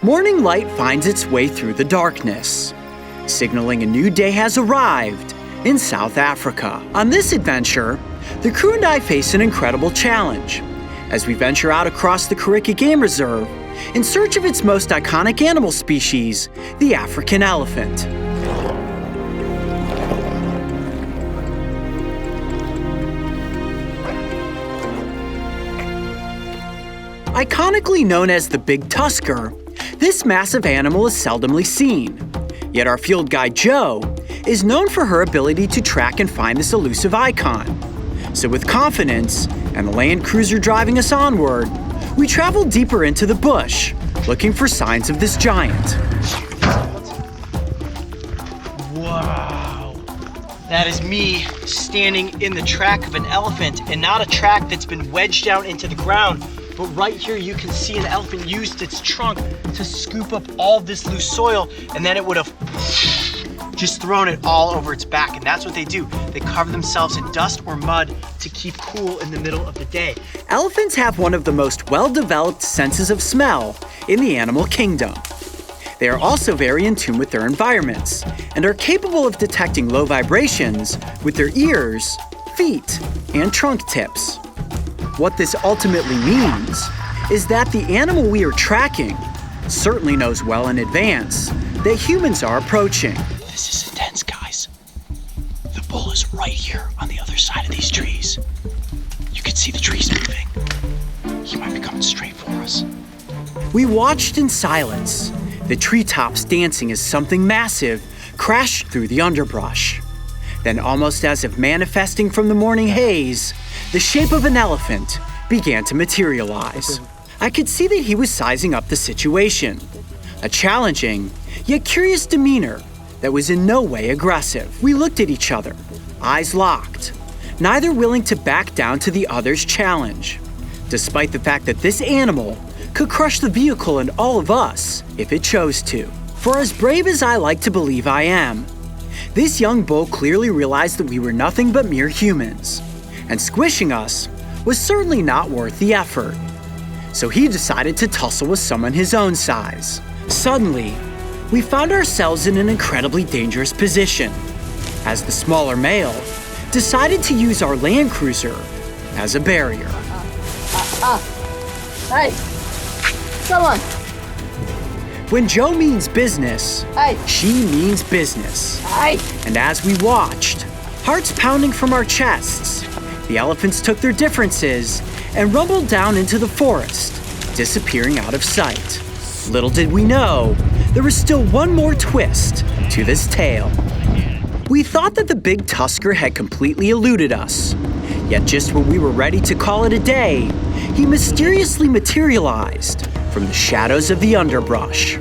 Morning light finds its way through the darkness, signaling a new day has arrived in South Africa. On this adventure, the crew and I face an incredible challenge as we venture out across the Kariega Game Reserve in search of its most iconic animal species, the African elephant. Iconically known as the big tusker, this massive animal is seldomly seen. Yet our field guide Joe is known for her ability to track and find this elusive icon. So with confidence and the Land Cruiser driving us onward, we travel deeper into the bush, looking for signs of this giant. Wow, that is me standing in the track of an elephant, and not a track that's been wedged down into the ground, but right here you can see an elephant used its trunk to scoop up all this loose soil, and then it would have just thrown it all over its back. And that's what they do. They cover themselves in dust or mud to keep cool in the middle of the day. Elephants have one of the most well-developed senses of smell in the animal kingdom. They are also very in tune with their environments and are capable of detecting low vibrations with their ears, feet, and trunk tips. What this ultimately means is that the animal we are tracking certainly knows well in advance that humans are approaching. This is intense, guys. The bull is right here on the other side of these trees. You can see the trees moving. He might be coming straight for us. We watched in silence, the treetops dancing as something massive crashed through the underbrush. Then, almost as if manifesting from the morning haze, the shape of an elephant began to materialize. I could see that he was sizing up the situation. A challenging, yet curious demeanor that was in no way aggressive. We looked at each other, eyes locked, neither willing to back down to the other's challenge, despite the fact that this animal could crush the vehicle and all of us if it chose to. For as brave as I like to believe I am, this young bull clearly realized that we were nothing but mere humans, and squishing us was certainly not worth the effort. So he decided to tussle with someone his own size. Suddenly, we found ourselves in an incredibly dangerous position, as the smaller male decided to use our Land Cruiser as a barrier. Hey, come on. When Joe means business, Hey. she means business. Hey. And as we watched, hearts pounding from our chests, the elephants took their differences and rumbled down into the forest, disappearing out of sight. Little did we know, there was still one more twist to this tale. We thought that the big tusker had completely eluded us, yet just when we were ready to call it a day, he mysteriously materialized from the shadows of the underbrush.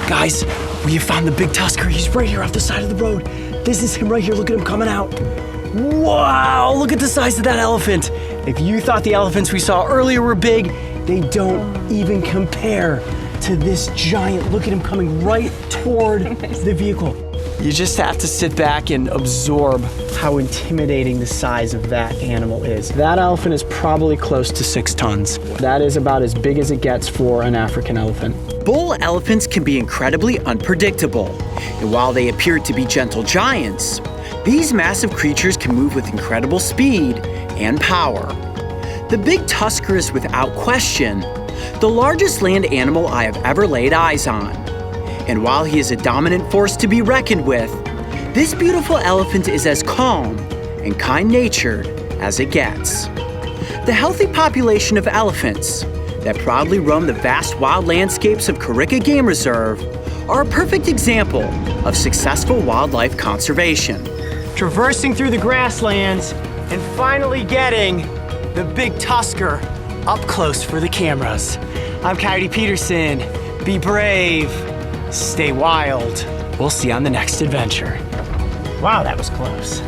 Guys, we have found the big tusker. He's right here off the side of the road. This is him right here. Look at him coming out. Wow, look at the size of that elephant. If you thought the elephants we saw earlier were big, they don't even compare to this giant. Look at him coming right toward the vehicle. You just have to sit back and absorb how intimidating the size of that animal is. That elephant is probably close to 6 tons. That is about as big as it gets for an African elephant. Bull elephants can be incredibly unpredictable, and while they appear to be gentle giants, these massive creatures can move with incredible speed and power. The big tusker is without question the largest land animal I have ever laid eyes on. And while he is a dominant force to be reckoned with, this beautiful elephant is as calm and kind-natured as it gets. The healthy population of elephants that proudly roam the vast wild landscapes of Kariega Game Reserve are a perfect example of successful wildlife conservation. Traversing through the grasslands and finally getting the big tusker up close for the cameras. I'm Coyote Peterson. Be brave. Stay wild. We'll see you on the next adventure. Wow, that was close.